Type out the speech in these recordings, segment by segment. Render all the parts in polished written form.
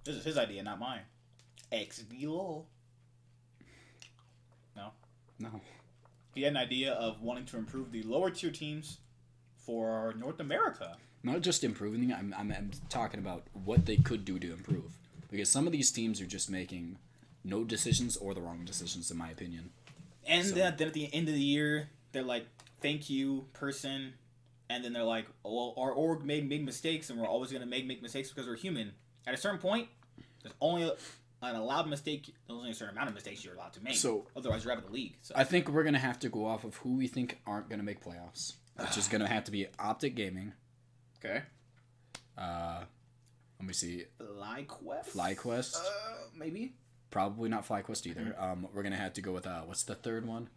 This is his idea, not mine. XBLOL. No. No. He had an idea of wanting to improve the lower tier teams for North America. Not just improving. I'm talking about what they could do to improve, because some of these teams are just making no decisions or the wrong decisions, in my opinion. And then at the end of the year, they're like, "Thank you, person," and then they're like, "Well, our org made mistakes, and we're always gonna make mistakes because we're human." At a certain point, there's only an allowed mistake. There's only a certain amount of mistakes you're allowed to make. So otherwise, you're out of the league. So. I think we're gonna have to go off of who we think aren't gonna make playoffs, which is gonna have to be Optic Gaming. Okay. Let me see. FlyQuest? Maybe. Probably not FlyQuest either. We're gonna have to go with what's the third one?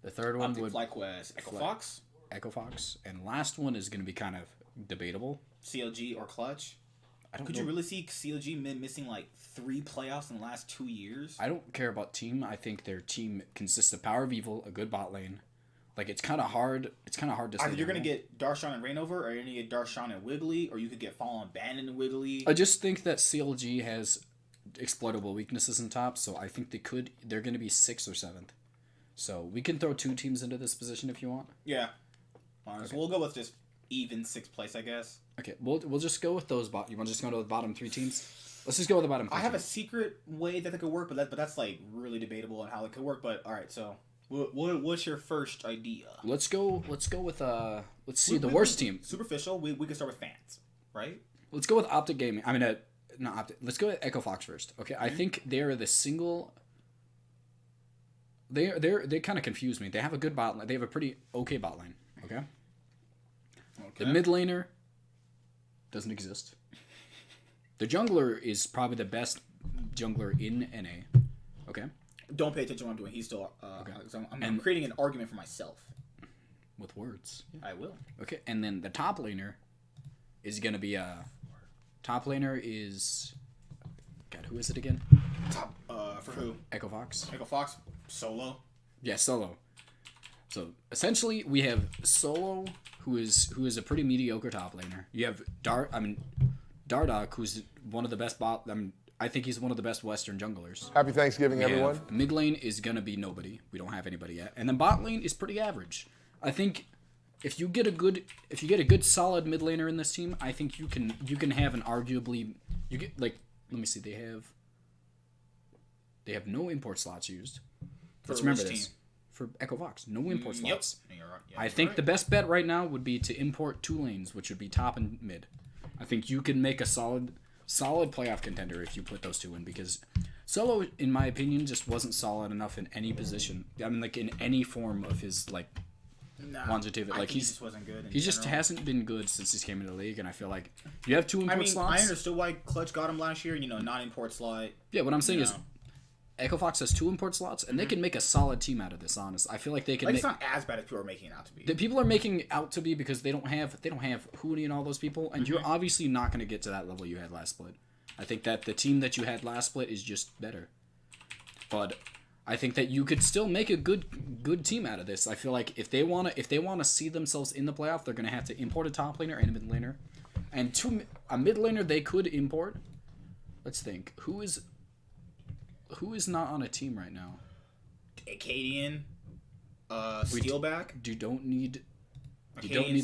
The third one would FlyQuest. EchoFox. EchoFox, and last one is gonna be kind of debatable. CLG or Clutch. Could know. you really see CLG missing like 3 playoffs in the last 2 years? I don't care about team. I think their team consists of Power of Evil, a good bot lane. Like, it's kind of hard. It's kind of hard to say. Either you're gonna get Darshan and Reignover, or you're gonna get Darshan and Wiggly, or you could get Fallen Bandit and Wiggly. I just think that CLG has exploitable weaknesses in top, so I think they're gonna be 6th or 7th. So we can throw 2 teams into this position if you want. Yeah. Okay. So we'll go with just even 6th place, I guess. Okay, we'll just go with those You want to just go to the bottom 3 teams? Let's just go with the bottom 3 I have teams. a secret way that could work, but that's like really debatable on how it could work. But all right, so what's your first idea? Let's go with let's see the worst team. Superficial. We can start with fans, right? Let's go with Optic Gaming. I mean, not Optic. Let's go with EchoFox first. Okay, I think they're the single. They kind of confuse me. They have a good bot lane. They have a pretty okay bot lane. Okay. The mid laner doesn't exist. The jungler is probably the best jungler in NA. Okay. Don't pay attention to what I'm doing. He's still. Okay. I'm creating an argument for myself. With words. Yeah. I will. Okay, and then the top laner is gonna be top laner is. God, who is it again? Top. For who? EchoFox. EchoFox. Solo. Yeah, Solo. So essentially, we have Solo, who is a pretty mediocre top laner. You have Dardoch, who's one of the best bot. I think he's one of the best Western junglers. Happy Thanksgiving, everyone. Mid lane is gonna be nobody. We don't have anybody yet, and then bot lane is pretty average. I think if you get a good solid mid laner in this team, I think you can have an arguably let me see, they have no import slots used. Let's remember this. For EchoFox, no import slots. Yep. You're right. I think the best bet right now would be to import 2 lanes, which would be top and mid. I think you can make a solid playoff contender if you put those 2 in, because Solo, in my opinion, just wasn't solid enough in any position. I mean, like in any form of his longevity. Like he just wasn't good. He just hasn't been good since he came into the league, and I feel like you have 2 import slots. I understood why Clutch got him last year. Non-import slot. Yeah, what I'm saying is, EchoFox has 2 import slots, and they can make a solid team out of this. Honest, I feel like they can. It's not as bad as people are making it out to be. The people are making it out to be because they don't have Hoonie and all those people, and you're obviously not going to get to that level you had last split. I think that the team that you had last split is just better, but I think that you could still make a good team out of this. I feel like if they wanna see themselves in the playoff, they're going to have to import a top laner and a mid laner, and a mid laner they could import. Let's think who is not on a team right now. Acadian, Steelback. You don't need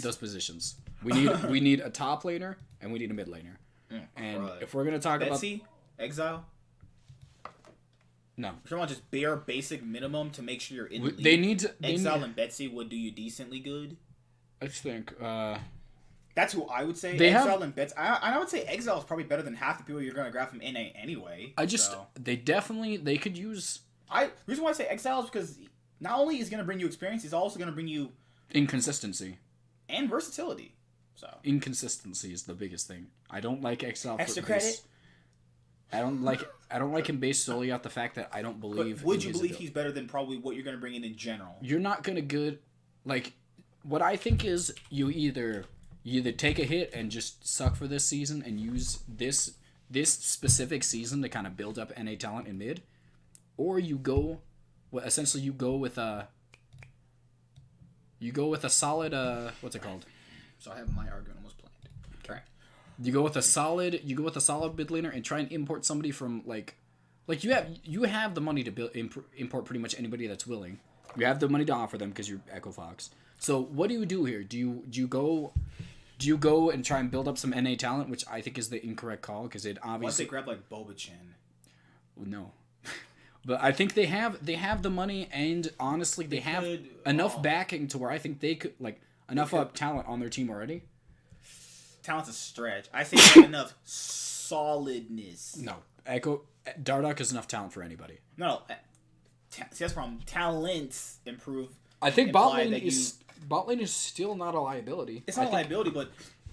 those positions. We need a top laner and we need a mid laner. And if we're gonna talk Betsy, Exile. No, if you want just bare basic minimum to make sure you're in the league, they need Exile and Betsy would do you decently good. I just think that's who I would say. Exile and Betsy. I would say Exile is probably better than half the people you're gonna grab from NA anyway. They could use. Reason why I say Exile is because not only is gonna bring you experience, he's also gonna bring you inconsistency and versatility. So inconsistency is the biggest thing. I don't like Exile. Extra credit. I don't like him based solely off the fact that I don't believe. But would you believe he's better than probably what you're gonna bring in general? You're not gonna what I think is you either take a hit and just suck for this season and use this specific season to kind of build up NA talent in mid, or you go with a solid what's it called? So I have my argument almost planned. Okay. You go with a solid mid laner and try and import somebody from like you have the money to import pretty much anybody that's willing. You have the money to offer them because you're Echo Fox. So what do you do here? Do you go and try and build up some NA talent, which I think is the incorrect call because it obviously. Once they grab like Bobachin. No. But I think they have the money, and honestly, they have enough backing to where I think they could enough talent on their team already. Talent's a stretch. I say they have enough solidness. No, Dardoch is enough talent for anybody. No, see that's from talents improve. I think bot lane is still not a liability. It's not a liability, but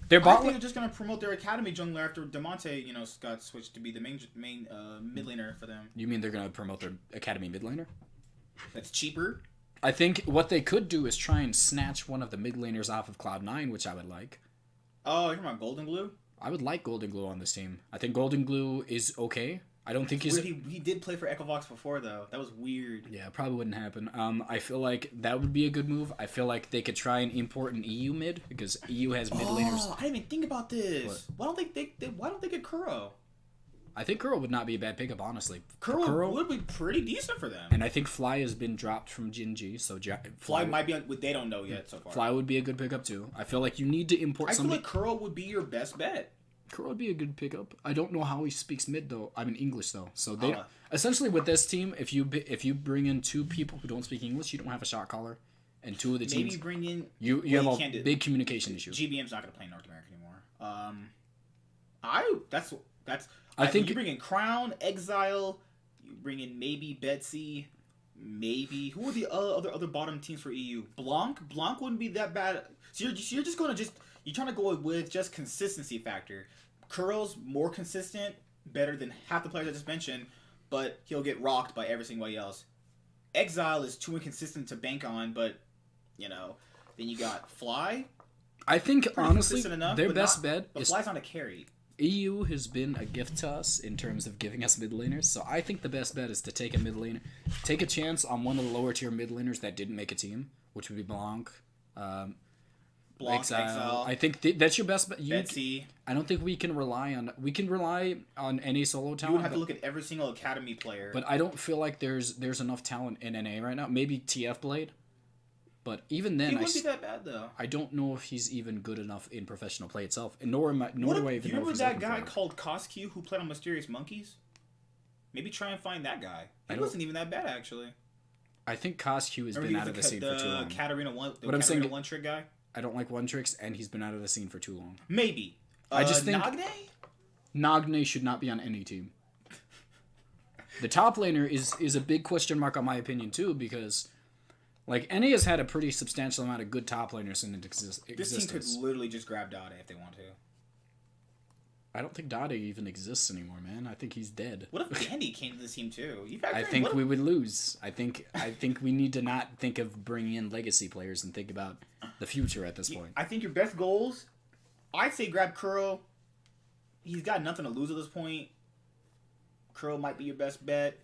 their bot lane are just gonna promote their academy jungler after Demonte, got switched to be the main mid laner for them. You mean they're gonna promote their academy mid laner? That's cheaper. I think what they could do is try and snatch one of the mid laners off of Cloud9, which I would like. Oh, you're talking about Golden Glue? I would like Golden Glue on this team. I think Golden Glue is okay. I don't think he's... He did play for Echo Fox before, though. That was weird. Yeah, probably wouldn't happen. I feel like that would be a good move. I feel like they could try and import an EU mid, because EU has mid laners. I didn't even think about this. Why don't they get Kuro? I think Kuro would not be a bad pickup, honestly. Kuro would be pretty decent for them. And I think Fly has been dropped from Gen.G, so Fly might be on... They don't know yet so far. Fly would be a good pickup, too. I feel like you need to import somebody... I feel like Kuro would be your best bet. Kuro would be a good pickup. I don't know how he speaks mid though. I mean English though. So they essentially with this team, if you bring in two people who don't speak English, you don't have a shot caller, and two of the teams. Maybe bring in you have a big communication issue. GBM's not going to play in North America anymore. I think you bring in Crown, Exile. You bring in maybe Betsy. Maybe who are the other bottom teams for EU? Blanc wouldn't be that bad. So you're just going to you're trying to go with just consistency factor. Kuro's more consistent, better than half the players I just mentioned, but he'll get rocked by every single else. Exile is too inconsistent to bank on, but then you got Fly. I think honestly their best bet is Fly's not a carry. EU has been a gift to us in terms of giving us mid laners, so I think the best bet is to take a mid laner, take a chance on one of the lower tier mid laners that didn't make a team, which would be Blanc. Exile. I think that's your best bet. Betsy. I don't think we can rely on any solo talent. You would have to look at every single academy player. But I don't feel like there's enough talent in NA right now. Maybe TF Blade. But even then, he wouldn't be that bad though. I don't know if he's even good enough in professional play itself. And nor do I even know if he's. You remember that guy called Cosq who played on Mysterious Monkeys? Maybe try and find that guy. He wasn't even that bad actually. I think Cosq has been out of the scene for too long. Katarina one trick guy. I don't like one tricks, and he's been out of the scene for too long. Maybe. I just think Nagne should not be on any team. The top laner is a big question mark on my opinion too, because NA has had a pretty substantial amount of good top laners in existence. This team could literally just grab Dade if they want to. I don't think Dade even exists anymore, man. I think he's dead. What if Dandy came to this team too? I think we would lose. I think we need to not think of bringing in legacy players and think about the future at this point. I think your best goals, I'd say grab Kuro. He's got nothing to lose at this point. Kuro might be your best bet.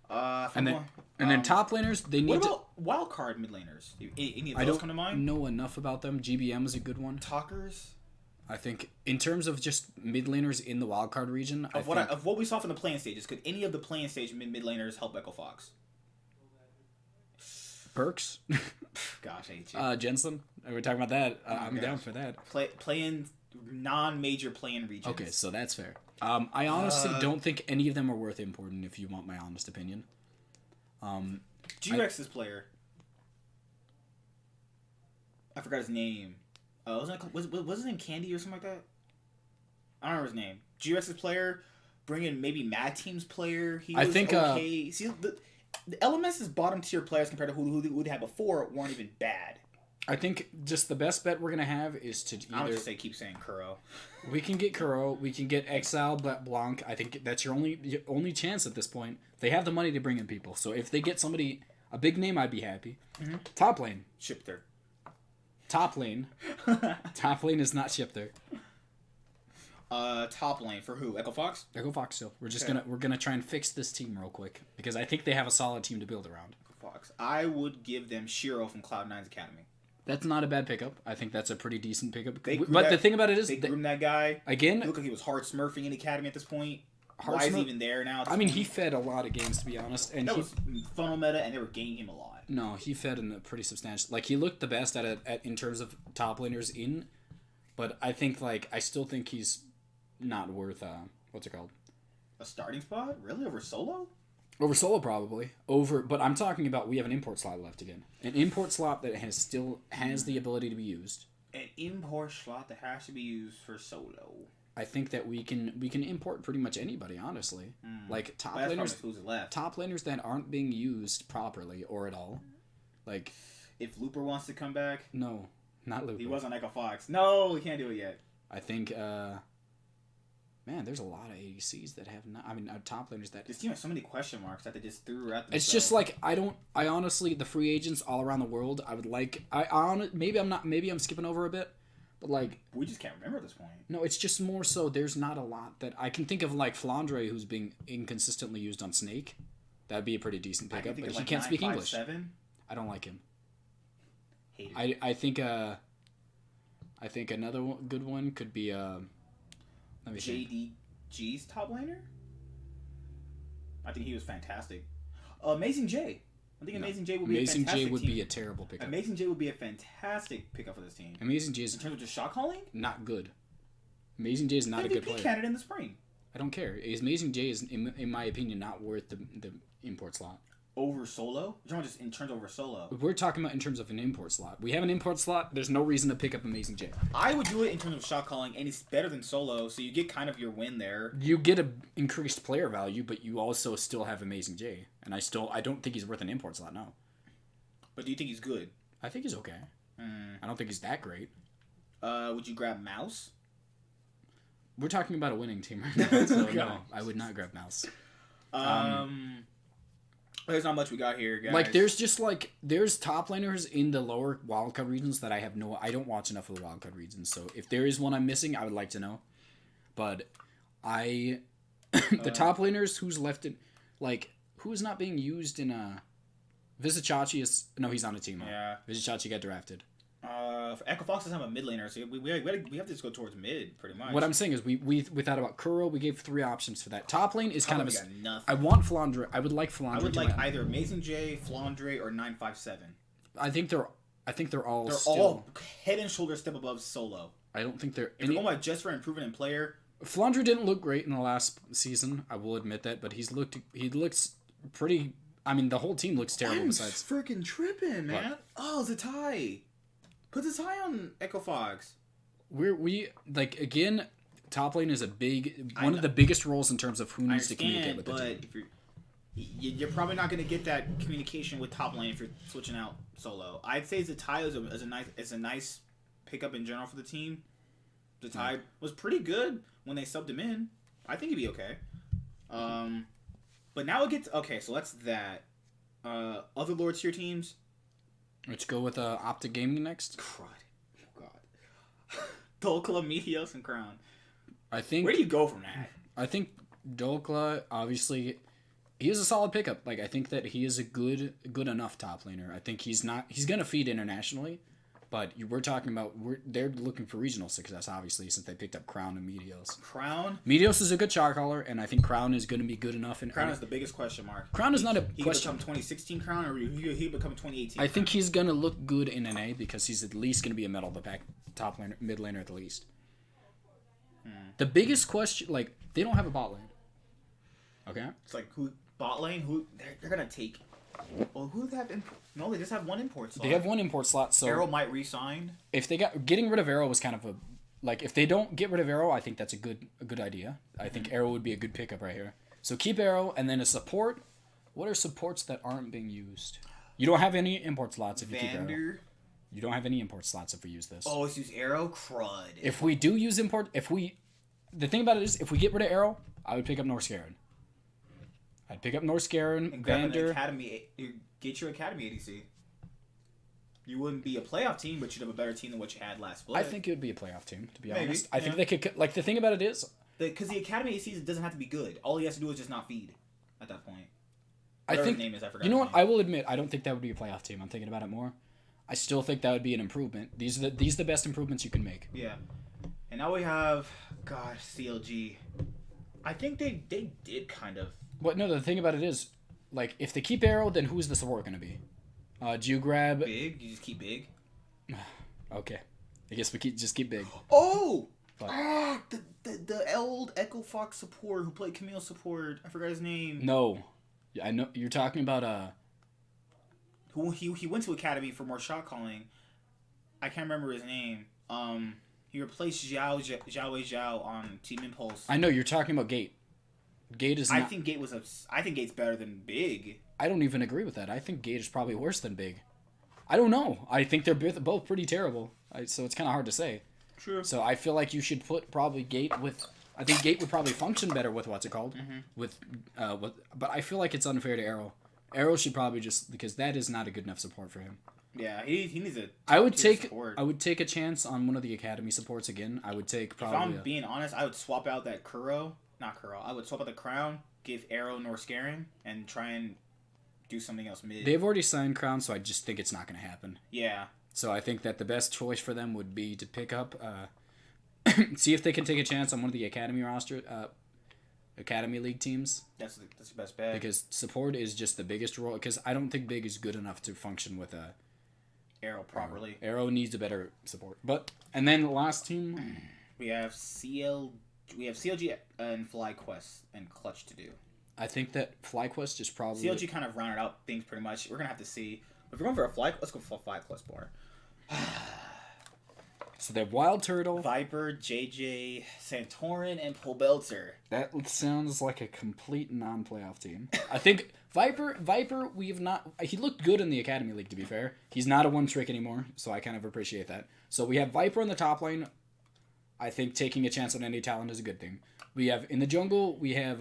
And then top laners, they need. What about wildcard mid laners? Any of those come to mind? I don't know enough about them. GBM is a good one. Talkers. I think in terms of just mid laners in the wildcard region, of what we saw from the playing stages, could any of the playing stage mid laners help Echo Fox? Perks. Gosh, I hate you. Jensen. We're talking about that. I'm down for that. Play in non-major play-in regions. Okay, so that's fair. I honestly don't think any of them are worth importing. If you want my honest opinion. G-Rex's player. I forgot his name. Was his name Candy or something like that? I don't remember his name. G-Rex's player. Bring in maybe Mad Team's player. I think okay. See, the LMS's bottom tier players compared to who they had before weren't even bad. I think just the best bet we're gonna have is to I would just keep saying Kuro. We can get Kuro. We can get Exile Blanc. I think that's your only chance at this point. They have the money to bring in people. So if they get somebody a big name, I'd be happy. Mm-hmm. Top lane. Ship there. Top lane. Top lane is not ship there. Top lane for who? Echo Fox? Echo Fox still. We're gonna try and fix this team real quick because I think they have a solid team to build around. Echo Fox. I would give them Shiro from Cloud9's Academy. That's not a bad pickup. I think that's a pretty decent pickup. The thing about it is... They groomed that guy. Again... It looked like he was hard smurfing in the academy at this point. Hard Why is he even there now? I mean, he fed a lot of games, to be honest. And that was funnel meta, and they were gaining him a lot. No, he fed in a pretty substantial... Like, he looked the best in terms of top laners in, but I think, like, I still think he's not worth, what's it called? A starting spot? Really? Over Solo? Over Solo, probably. But I'm talking about we have an import slot left again. An import slot that still has the ability to be used. An import slot that has to be used for Solo. I think that we can import pretty much anybody, honestly. Like top laners that aren't being used properly or at all. Like if Looper wants to come back, no, not Looper. He was on Echo Fox. No, we can't do it yet. I think man, there's a lot of ADCs that have not. I mean, top laners that. This team has so many question marks that they just threw at themselves. It's just like I honestly, the free agents all around the world. I would like. Maybe I'm skipping over a bit. But, like... We just can't remember at this point. No, it's just more so there's not a lot that... I can think of, like, Flandre, who's being inconsistently used on Snake. That'd be a pretty decent pickup, but he can't speak English. I don't like him. Hate him. I think another good one could be... let me see. JDG's top laner? I think he was fantastic. Amazing J. I think Amazing J would be a fantastic Amazing J would team. be a terrible pickup. Amazing J would be a fantastic pickup for this team. Amazing J is... In terms of just shot calling? Not good. Amazing J is not a good player. MVP candidate in the spring. I don't care. Amazing J is, in my opinion, not worth the import slot. Over Solo? You're talking just in terms over Solo. We're talking about in terms of an import slot. We have an import slot. There's no reason to pick up Amazing J. I would do it in terms of shot calling, and it's better than Solo, so you get kind of your win there. You get an increased player value, but you also still have Amazing J. And I don't think he's worth an import slot, no. But do you think he's good? I think he's okay. I don't think he's that great. Would you grab Mouse? We're talking about a winning team right now, so no, I would not grab Mouse. There's not much we got here, guys. Like, there's top laners in the lower wildcard regions that I don't watch enough of the wildcard regions, so if there is one I'm missing, I would like to know. But the top laners, who's left in, like, who's not being used in, Vizichachi is, no, he's on a team. Yeah. Vizichachi got drafted. Echo Fox doesn't have a mid laner, so we have to just go towards mid, pretty much. What I'm saying is we thought about Kuro. We gave 3 options for that. Top lane is kind of... nothing. I want Flandre. I would like Flandre. I would like either Amazing J, Flandre, or 957. I think they're all They're still... all head and shoulders step above Solo. I don't think they're... If you're going by just for improvement in player... Flandre didn't look great in the last season. I will admit that, but he looks pretty... I mean, the whole team looks terrible besides... I'm freaking tripping, man. What? Oh, Zatai. Put Zatai on Echo Fox. Again, top lane is one of the biggest roles in terms of who needs to communicate with the team. But you're probably not going to get that communication with top lane if you're switching out Solo. I'd say Zatai is a nice pickup in general for the team. Zatai was pretty good when they subbed him in. I think he'd be okay. But now it gets... Okay, so that's that. Other lower tier teams... Let's go with Optic Gaming next. Crud. Oh, God. Dolkla, Meteos, and Crown. I think... Where do you go from that? I think Dolkla, obviously, he is a solid pickup. Like, I think that he is a good enough top laner. I think he's going to feed internationally, but we're talking about... They're looking for regional success, obviously, since they picked up Crown and Meteos. Crown? Meteos is a good shot caller, and I think Crown is going to be good enough. Crown is the biggest question mark. Crown is not a he question. He become 2016 Crown, or he become 2018 I think he's going to look good in NA, because he's at least going to be a middle of the pack top laner, mid laner at the least. The biggest question... Like, they don't have a bot lane. Okay? It's like, bot lane? They're going to take... Well, who do they have... No, they just have one import slot. They have one import slot, so... Arrow might re-sign. If they getting rid of Arrow was kind of a... Like, if they don't get rid of Arrow, I think that's a good idea. I think Arrow would be a good pickup right here. So keep Arrow, and then a support. What are supports that aren't being used? You don't have any import slots if you keep Arrow. You don't have any import slots if we use this. Oh, let's use Arrow? Crud. If we do use import... The thing about it is, if we get rid of Arrow, I would pick up Norscaron. I'd pick up Norscaron, and grab Vander... Get your Academy ADC. You wouldn't be a playoff team, but you'd have a better team than what you had last split. I think it would be a playoff team, to be honest. I think they could... Like, the thing about it is... Because the Academy ADC doesn't have to be good. All he has to do is just not feed at that point. I think... His name is, I forgot you know his what? name. I will admit, I don't think that would be a playoff team. I'm thinking about it more. I still think that would be an improvement. These are the best improvements you can make. Yeah. And now we have, gosh, CLG. I think they did kind of. But no, the thing about it is, like, if they keep Arrow, then who's the support going to be? Do you grab... Big? You just keep Big? Okay. I guess we just keep Big. Oh! Ah, the old Echo Fox support who played Camille support. I forgot his name. No. I know you're talking about Who he went to Academy for more shot calling. I can't remember his name. He replaced Zhao on Team Impulse. I know you're talking about Gate. Gate is not... I think Gate's better than Big. I don't even agree with that. I think Gate is probably worse than Big. I don't know. I think they're both pretty terrible. So it's kind of hard to say. True. So I feel like you should put probably Gate with... I think Gate would probably function better with what's it called? Mm-hmm. But I feel like it's unfair to Arrow. Arrow should probably just... Because that is not a good enough support for him. Yeah, he needs a... I would take support. I would take a chance on one of the Academy supports again. I would take probably... If I'm being honest, I would swap out that Kuro. Not Kuro. I would swap out the Crown, give Arrow Norscaring, and try and do something else mid. They've already signed Crown, so I just think it's not going to happen. Yeah. So I think that the best choice for them would be to pick up... see if they can take a chance on one of the Academy roster... Academy League teams. That's the best bet. Because support is just the biggest role. Because I don't think Big is good enough to function with a... Arrow properly. Arrow needs a better support. And then the last team... We have CLG and FlyQuest and Clutch to do. I think that FlyQuest is probably... CLG kind of rounded out things pretty much. We're going to have to see. If we're going for a Fly... Let's go for a FlyQuest bar. So they have Wild Turtle... Viper, JJ, Santorin, and Polbelter. That sounds like a complete non-playoff team. I think Viper, we have not... He looked good in the Academy League, to be fair. He's not a one-trick anymore, so I kind of appreciate that. So we have Viper in the top lane. I think taking a chance on any talent is a good thing. We have... In the jungle, we have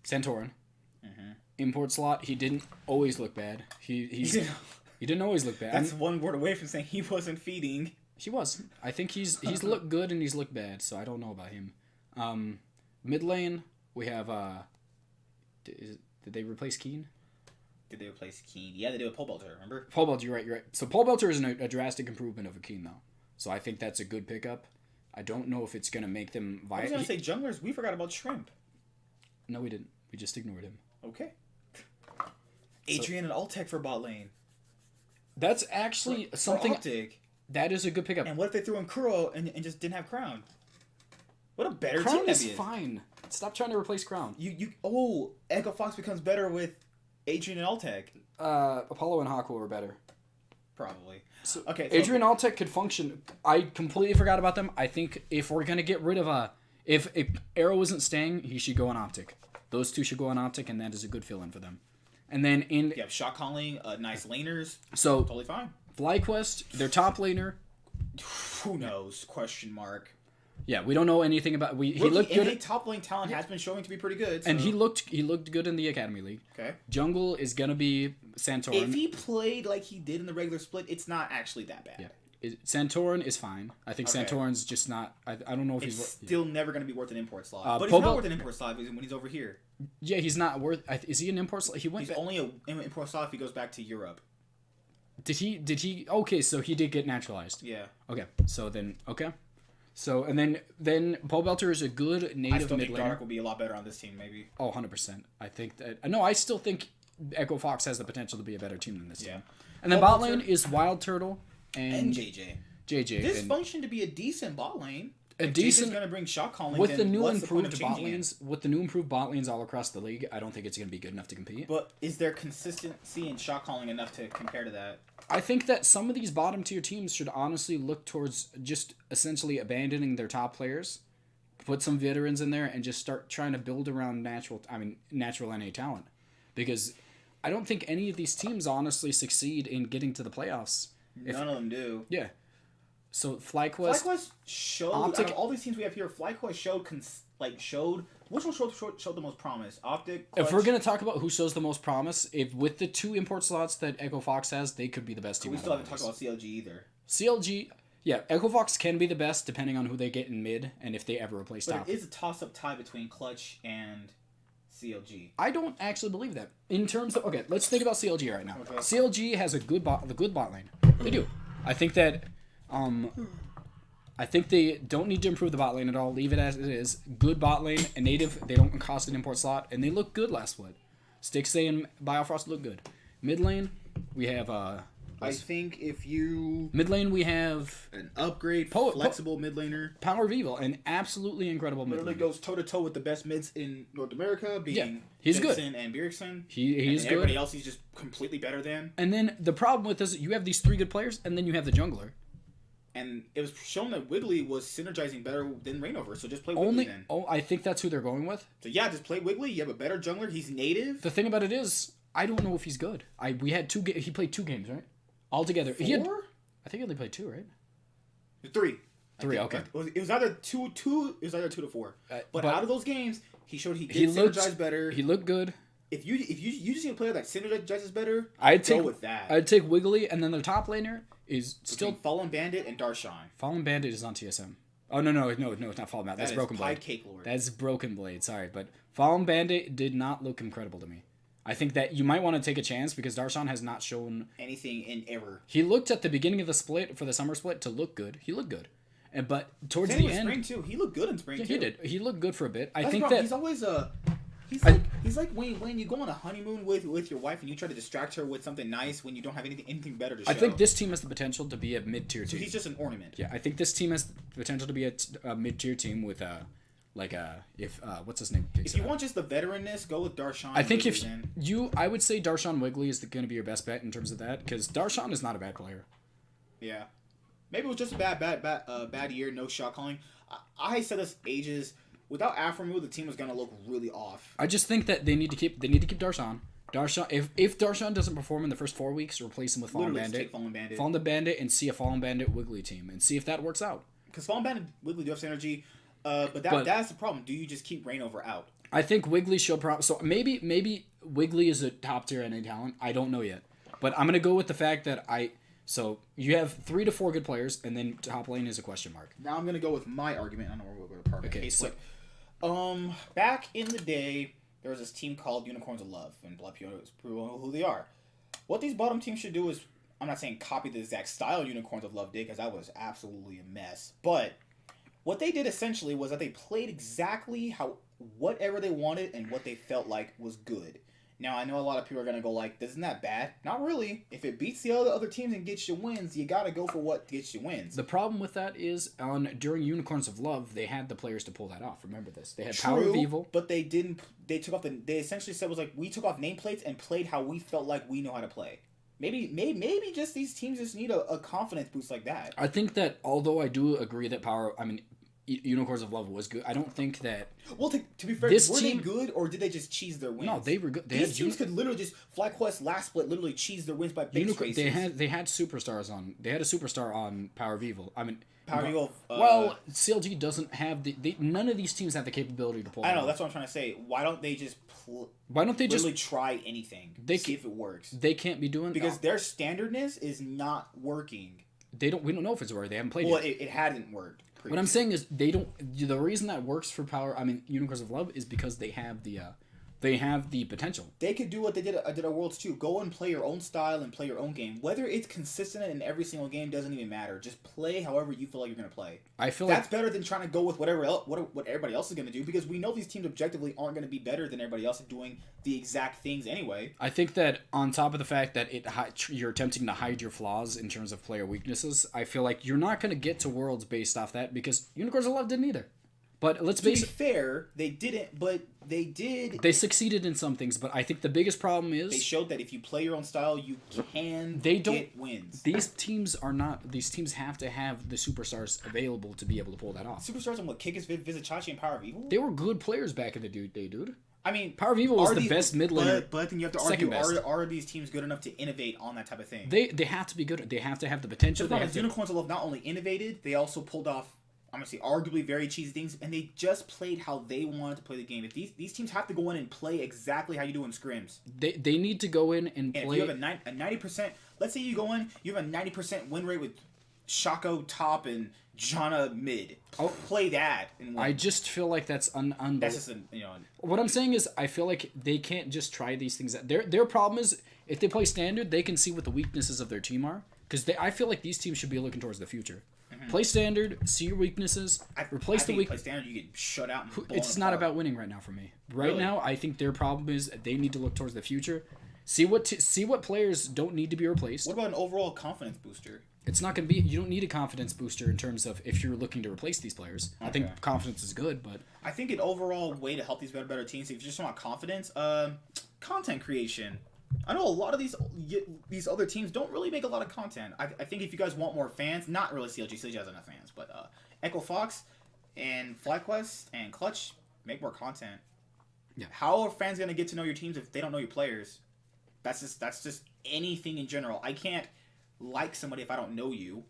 Santorin. Mm-hmm. Import slot, he didn't always look bad. He didn't always look bad. That's one word away from saying he wasn't feeding. He was. I think he's looked good and he's looked bad, so I don't know about him. Mid lane, we have... Did they replace Keen? Did they replace Keen? Yeah, they did with Polbelter, remember? Polbelter, you're right. So Polbelter is a drastic improvement of a Keen, though. So I think that's a good pickup. I don't know if it's going to make them... I was going to say junglers, we forgot about Shrimp. No, we didn't. We just ignored him. Okay. Adrian and Altec for bot lane. That's actually something... Optic. That is a good pickup. And what if they threw in Kuro and just didn't have Crown? What a better Crown team that is fine. Stop trying to replace Crown. Echo Fox becomes better with Adrian and Altec. Apollo and Hawkwood were better. Probably. So, okay. Adrian and Altec could function. I completely forgot about them. I think if we're gonna get rid of if Arrow isn't staying, he should go on Optic. Those two should go on Optic, and that is a good fill-in for them. And then you have shot calling, nice laners. So totally fine. FlyQuest, their top laner. Who knows? Question mark. Yeah, we don't know anything about. He looked good. Any top lane talent has been showing to be pretty good. So. And he looked good in the Academy League. Okay. Jungle is gonna be Santorin. If he played like he did in the regular split, it's not actually that bad. Yeah. Santorin is fine. I think Santorin's just not. I don't know if it's he's still never going to be worth an import slot. But he's not worth an import slot when he's over here. Yeah, he's not worth. Is he an import slot? He's only an import slot if he goes back to Europe. Did he? Okay, so he did get naturalized. Yeah. Okay, so then So and then Polbelter is a good native. I still mid think Dark will be a lot better on this team, maybe. Oh, 100%. I think that. No, I still think Echo Fox has the potential to be a better team than this team. And then bot lane is Wild Turtle and JJ. This functioned to be a decent bot lane. Decent going to bring shot calling with the new improved bot lanes. With the new improved bot lanes all across the league, I don't think it's going to be good enough to compete. But is there consistency in shot calling enough to compare to that? I think that some of these bottom tier teams should honestly look towards just essentially abandoning their top players, put some veterans in there, and just start trying to build around natural NA talent, because I don't think any of these teams honestly succeed in getting to the playoffs. None of them do. Yeah. So FlyQuest showed out of all these teams we have here. FlyQuest showed which one showed the most promise. Optic. Clutch. If we're gonna talk about who shows the most promise, if with the 2 import slots that Echo Fox has, they could be the best team. We still haven't talked about CLG either. CLG, yeah, Echo Fox can be the best depending on who they get in mid and if they ever replace top. But it is a toss-up tie between Clutch and CLG. I don't actually believe that. In terms of okay, let's think about CLG right now. Okay. CLG has a good bot lane. They do. I think that I think they don't need to improve the bot lane at all. Leave it as it is. Good bot lane, a native. They don't cost an import slot, and they look good last split. Stixay and Biofrost look good. Mid lane, we have I think if you mid lane we have an upgrade, flexible mid laner, Power of Evil, an absolutely incredible mid laner. Literally goes toe to toe with the best mids in North America, being he's Jensen good. and Bjergsen. He's good. Everybody else he's just completely better than. And then the problem with this is you have these 3 good players, and then you have the jungler. And it was shown that Wiggly was synergizing better than Reignover, so just play Wiggly then. Oh, I think that's who they're going with. So yeah, just play Wiggly. You have a better jungler. He's native. The thing about it is, I don't know if he's good. We had he played 2 games, right? Altogether. 4? I think he only played 2, right? 3. 3, okay. It was either 2 to 4. But out of those games, he showed he did synergize better. He looked good. If you just need a player that synergizes better, go with that. I'd take Wiggly, and then their top laner is still Fallen Bandit and Darshan. Fallen Bandit is on TSM. Oh no, it's not Fallen Bandit. That's Broken Blade. Cake Lord. That's Broken Blade. Sorry, but Fallen Bandit did not look incredible to me. I think that you might want to take a chance because Darshan has not shown anything in ever. He looked at the beginning of the split for the summer split to look good. He looked good, but towards the end, spring too. He looked good in spring too. He did. He looked good for a bit. I think that he's always He's like when you go on a honeymoon with your wife and you try to distract her with something nice when you don't have anything better to show. I think this team has the potential to be a mid-tier team. So he's just an ornament. Yeah, I think this team has the potential to be a mid-tier team with what's his name? If you want just the veteranness, go with Darshan. I think I would say Darshan Wiggly is going to be your best bet in terms of that because Darshan is not a bad player. Yeah, maybe it was just a bad year. No shot calling. I said this ages. Without Afremu, the team was gonna look really off. I just think that they need to keep Darshan. Darshan, if Darshan doesn't perform in the first 4 weeks, replace him with Fallen Bandit. Fallen Bandit and see a Fallen Bandit Wiggly team and see if that works out. Because Fallen Bandit Wiggly do have synergy, but that's the problem. Do you just keep Reignover out? I think Wiggly showed promise. So maybe Wiggly is a top tier NA talent. I don't know yet, but I'm gonna go with the fact that So you have 3 to 4 good players, and then top lane is a question mark. Now I'm gonna go with my argument. I don't know where we'll go to part. Okay, so. Back in the day, there was this team called Unicorns of Love, and a lot of people know who they are. What these bottom teams should do is, I'm not saying copy the exact style Unicorns of Love did, because that was absolutely a mess. But what they did essentially was that they played exactly whatever they wanted and what they felt like was good. Now, I know a lot of people are going to go like, isn't that bad? Not really. If it beats the other teams and gets you wins, you got to go for what gets you wins. The problem with that is, during Unicorns of Love, they had the players to pull that off. Remember this. They had Power of Evil. But they didn't. They took off they essentially said was like, we took off nameplates and played how we felt like we know how to play. Maybe just these teams just need a confidence boost like that. I think that, although I do agree that Unicorns of Love was good. I don't think that. Well, to be fair, they good or did they just cheese their wins? No, they were good. These teams could literally just FlyQuest last split literally cheese their wins by base races. They had superstars on. They had a superstar on Power of Evil. Power of Evil. CLG doesn't have none of these teams have the capability to pull. I know that's what I'm trying to say. Why don't they just? Try anything? See if it works. They can't be doing because their standardness is not working. We don't know if it's working. They haven't played. Well, it hadn't worked. What I'm saying is they don't. The reason that works for Unicorns of Love is because they have the potential. They could do what they did at Worlds too. Go and play your own style and play your own game. Whether it's consistent in every single game doesn't even matter. Just play however you feel like you're going to play. I feel that's better than trying to go with what everybody else is going to do because we know these teams objectively aren't going to be better than everybody else at doing the exact things anyway. I think that on top of the fact that you're attempting to hide your flaws in terms of player weaknesses, I feel like you're not going to get to Worlds based off that because Unicorns of Love didn't either. But let's be fair, they didn't, but they did. They succeeded in some things, but I think the biggest problem is they showed that if you play your own style, you can get wins. These teams have to have the superstars available to be able to pull that off. Superstars on what? Kikis, Vizichachi, and Power of Evil? They were good players back in the day, dude. Power of Evil was the best mid laner. But then you have to argue, are these teams good enough to innovate on that type of thing? They have to be good. They have to have the potential. Unicorns of Love not only innovated, they also pulled off, I'm going to say, arguably very cheesy things, and they just played how they wanted to play the game. If these teams have to go in and play exactly how you do in scrims. They need to go in and play. If you have a 90%, let's say you go in, you have a 90% win rate with Shaco top and Jana mid. Play that. And I just feel like that's unbelievable. That's just What I'm saying is, I feel like they can't just try these things out. Their problem is, if they play standard, they can see what the weaknesses of their team are. Because I feel like these teams should be looking towards the future. Play standard, see your weaknesses, replace the weak. Play standard, you get shut out. And it's not about winning right now for me. Right now, I think their problem is they need to look towards the future. See what players don't need to be replaced. What about an overall confidence booster? It's not going to be. You don't need a confidence booster in terms of if you're looking to replace these players. Okay. I think confidence is good, but I think an overall way to help these better teams, if you just want confidence, content creation. I know a lot of these other teams don't really make a lot of content. I think if you guys want more fans, not really CLG has enough fans, but Echo Fox and FlyQuest and Clutch make more content. Yeah. How are fans gonna get to know your teams if they don't know your players? That's just anything in general. I can't like somebody if I don't know you.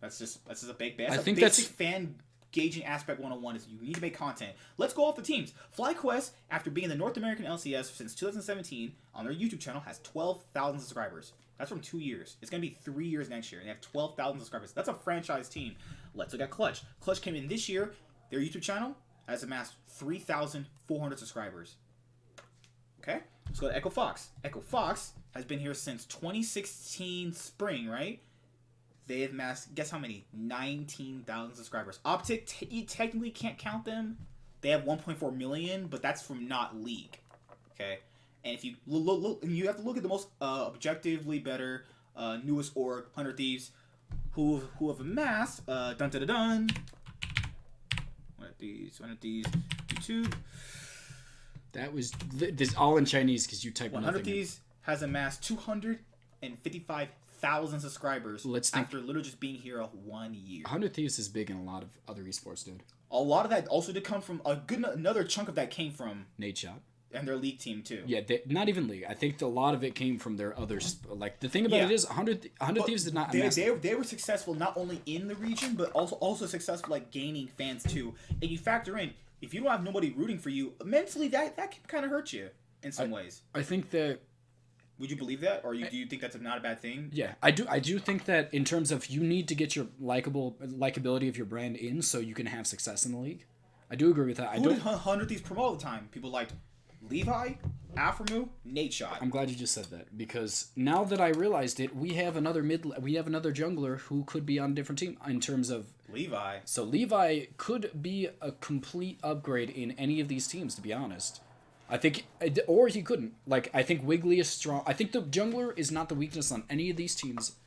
That's just a big basic. I think basic fan gauging aspect 101 is you need to make content. Let's go off the teams. FlyQuest, after being in the North American LCS since 2017, on their YouTube channel has 12,000 subscribers. That's from 2 years. It's going to be 3 years next year, and they have 12,000 subscribers. That's a franchise team. Let's look at Clutch. Clutch came in this year. Their YouTube channel has amassed 3,400 subscribers. Okay? Let's go to Echo Fox. Echo Fox has been here since 2016 spring, right? They have amassed, guess how many? 19,000 subscribers. Optic, you technically can't count them. They have 1.4 million, but that's from not league. Okay? And if you look, you have to look at the most objectively better, newest org, 100 Thieves, who have amassed, dun. 100 Thieves, YouTube. That was, this all in Chinese because you typed 100 Thieves has amassed 255,000 subscribers after literally just being here 1 year. 100 Thieves is big in a lot of other esports, dude. A lot of that also did come from another chunk of that came from Nate Shot and their league team too. Yeah, not even league. I think a lot of it came from their others. Like the thing about it is 100 Thieves did not. They were successful not only in the region but also successful like gaining fans too. And you factor in if you don't have nobody rooting for you mentally, that can kind of hurt you in some ways. I think that. Would you believe that, or do you think that's not a bad thing? Yeah, I do. I do think that in terms of you need to get your likability of your brand in so you can have success in the league. I do agree with that. Who did 100 Thieves promote all the time? People liked Levi, Aframu, Nate Shot. I'm glad you just said that because now that I realized it, we have another jungler who could be on a different team in terms of Levi. So Levi could be a complete upgrade in any of these teams, to be honest. I think, or he couldn't. Like, I think Wiggly is strong. I think the jungler is not the weakness on any of these teams.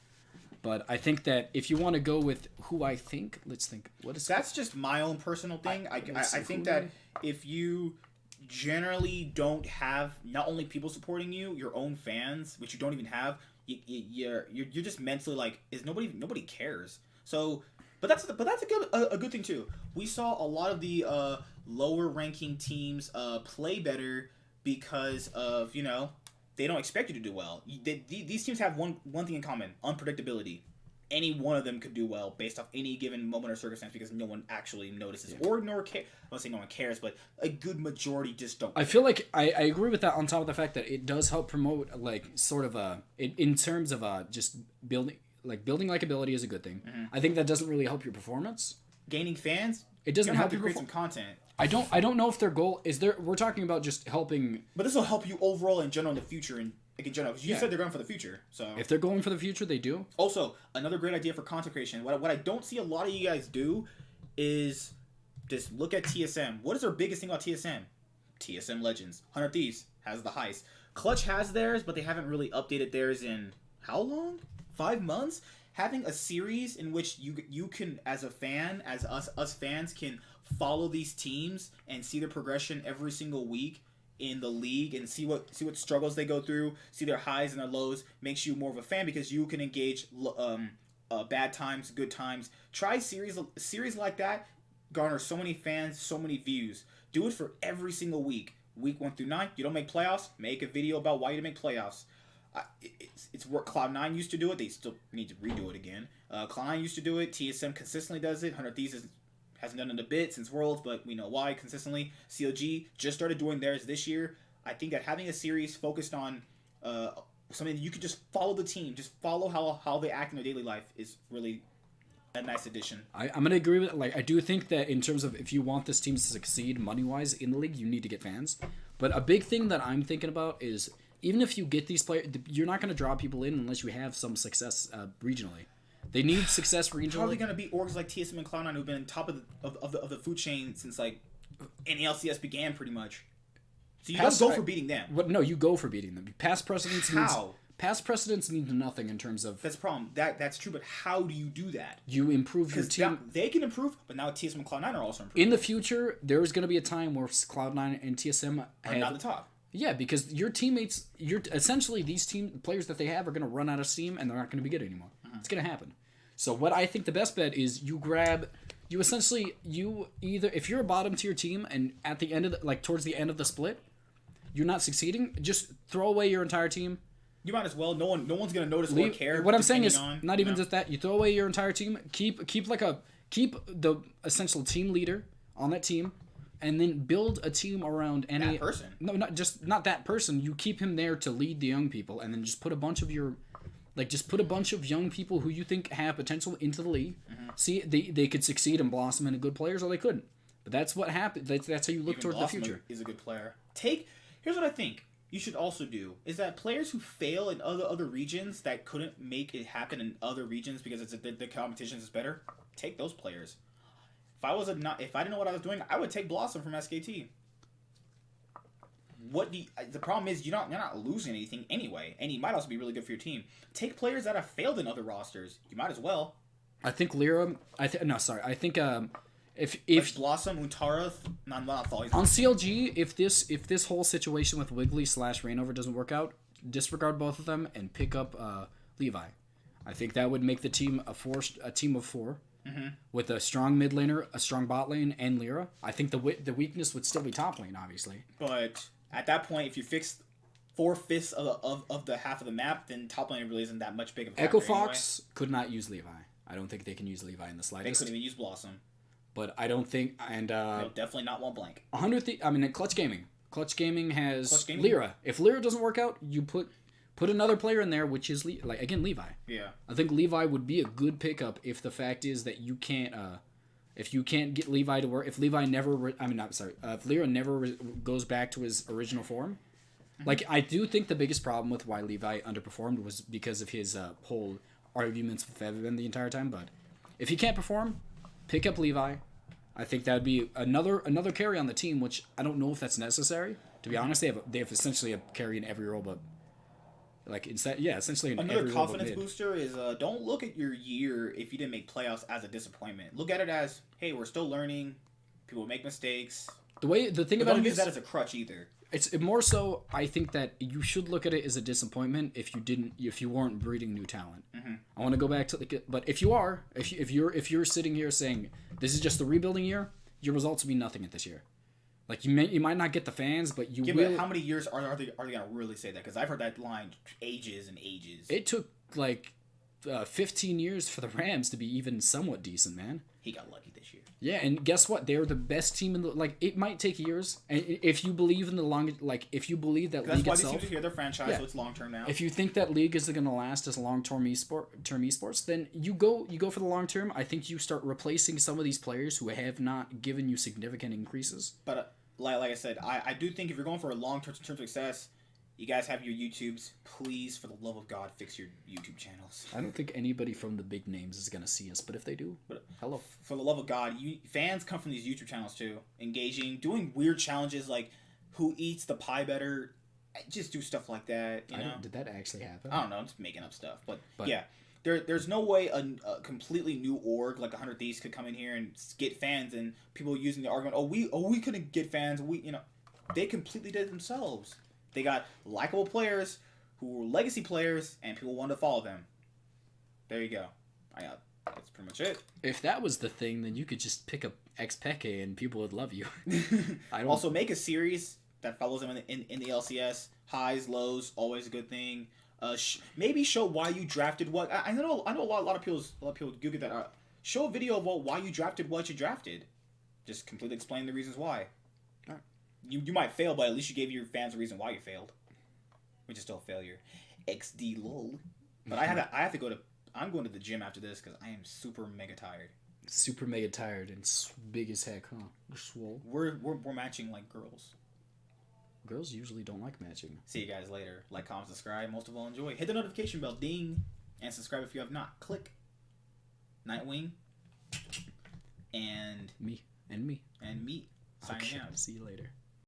But I think that if you want to go with who I think, let's think. What is that's just my own personal thing. I think that if you generally don't have not only people supporting you, your own fans, which you don't even have, you're just mentally like, is nobody cares. So. But that's a good thing too. We saw a lot of the lower ranking teams play better because of they don't expect you to do well. These teams have one thing in common: unpredictability. Any one of them could do well based off any given moment or circumstance because no one actually notices or nor care. I don't say no one cares, but a good majority just don't. I feel like I agree with that. On top of the fact that it does help promote like sort of in terms of just building. Like building likability is a good thing. Mm-hmm. I think that doesn't really help your performance. Gaining fans, it doesn't help you create some content. I don't know if their goal is there. We're talking about just helping. But this will help you overall in general in the future in general because you said they're going for the future. So if they're going for the future, they do. Also, another great idea for content creation. What I don't see a lot of you guys do is just look at TSM. What is their biggest thing about TSM? TSM Legends. 100 Thieves has the heist. Clutch has theirs, but they haven't really updated theirs in how long? 5 months. Having a series in which you can, as a fan, as us fans, can follow these teams and see their progression every single week in the league and see what struggles they go through, see their highs and their lows, makes you more of a fan because you can engage bad times, good times. Try series like that, garner so many fans, so many views. Do it for every single week. Week 1 through 9, you don't make playoffs, make a video about why you didn't make playoffs. It's what Cloud9 used to do it. They still need to redo it again. Cloud9 used to do it. TSM consistently does it. 100 Thieves hasn't done it a bit since Worlds, but we know why consistently. CLG just started doing theirs this year. I think that having a series focused on something that you could just follow the team, just follow how they act in their daily life is really a nice addition. I'm going to agree with it. Like, I do think that in terms of if you want this team to succeed money-wise in the league, you need to get fans. But a big thing that I'm thinking about is even if you get these players, you're not going to draw people in unless you have some success regionally. They need success regionally. How are they going to beat orgs like TSM and Cloud9 who've been on top of the food chain since like NALCS began pretty much? So you don't go for beating them. No, you go for beating them. Past precedence means nothing in terms of... That's the problem. That's true, but how do you do that? You improve your team. They can improve, but now TSM and Cloud9 are also improving. In the future, there's going to be a time where Cloud9 and TSM are not the top. Yeah, because your teammates, essentially these players that they have are going to run out of steam and they're not going to be good anymore. Mm-hmm. It's going to happen. So what I think the best bet is if you're a bottom tier team and at the end of towards the end of the split, you're not succeeding, just throw away your entire team. You might as well. No one's gonna notice or care. What I'm saying is not even just that. You throw away your entire team. Keep the essential team leader on that team, and then build a team around that person. No, not that person. You keep him there to lead the young people, and then just put a bunch of young people who you think have potential into the league. Mm-hmm. See, they could succeed and blossom into good players, or they couldn't. But that's what happened. That's how you look towards the future. Is a good player. Here's what I think you should also do is that players who fail in other regions that couldn't make it happen in other regions because the competition is better, take those players. If I didn't know what I was doing, I would take Blossom from SKT. The problem is you're not losing anything anyway, and he might also be really good for your team. Take players that have failed in other rosters. You might as well. I think Lyra. I think if Blossom, Untara, not on CLG, if this whole situation with Wiggly / Rainover doesn't work out, disregard both of them and pick up Levi. I think that would make the team a team of 4, mm-hmm. with a strong mid laner, a strong bot lane, and Lyra. I think the weakness would still be top lane, obviously. But at that point, if you fix 4/5 of the half of the map, then top lane really isn't that much big of a Echo Fox could not use Levi. I don't think they can use Levi in the slightest. They couldn't even use Blossom. But I don't think, and no, definitely not one blank. Clutch Gaming has Lyra. If Lyra doesn't work out, you put another player in there, which is Levi. Yeah, I think Levi would be a good pickup if the fact is that you can't, if you can't get Levi to work. If Levi never, if Lyra never goes back to his original form. Mm-hmm. I do think the biggest problem with why Levi underperformed was because of his whole arguments with Evan the entire time. But if he can't perform, pick up Levi. I think that would be another carry on the team, which I don't know if that's necessary. To be honest, they have essentially a carry in every role, but essentially in another every confidence booster is don't look at your year if you didn't make playoffs as a disappointment. Look at it as, hey, we're still learning. People make mistakes. The thing about don't use that as a crutch either. It's more so. I think that you should look at it as a disappointment if you weren't breeding new talent. Mm-hmm. I want to go back to but if you're sitting here saying this is just the rebuilding year, your results will be nothing at this year. You might not get the fans, but you will. But how many years are they gonna really say that? Because I've heard that line ages and ages. It took 15 years for the Rams to be even somewhat decent, man. He got lucky this year. Yeah, and guess what? They're the best team in the it might take years, and if you believe in the long if you believe that that's league why itself, these teams are here. They're franchise, so it's long term now. If you think that league is going to last as long-term esports, then you go for the long term. I think you start replacing some of these players who have not given you significant increases. But like I said, I do think if you're going for a long-term success, you guys have your YouTubes. Please, for the love of God, fix your YouTube channels. I don't think anybody from the big names is going to see us, but if they do, hello. For the love of God, fans come from these YouTube channels too. Engaging, doing weird challenges like who eats the pie better. Just do stuff like that, you know? Did that actually happen? I don't know. I'm just making up stuff. But yeah, there's no way a completely new org like 100 Thieves could come in here and get fans, and people using the argument, we couldn't get fans. They completely did it themselves. They got likable players who were legacy players, and people wanted to follow them. There you go. That's pretty much it. If that was the thing, then you could just pick up Xpeke and people would love you. Also, make a series that follows them in the LCS. Highs, lows, always a good thing. Maybe show why you drafted what. I know a lot of people Google that. Show a video about why you drafted what you drafted. Just completely explain the reasons why. You might fail, but at least you gave your fans a reason why you failed, which is still a failure. XD lol. But I have to go to I'm going to the gym after this because I am super mega tired. Super mega tired and big as heck, huh? You're swole. We're matching like girls. Girls usually don't like matching. See you guys later. Like, comment, subscribe. Most of all, enjoy. Hit the notification bell, ding, and subscribe if you have not. Click. Nightwing. And me. And me. And me. Signing Okay. out. See you later.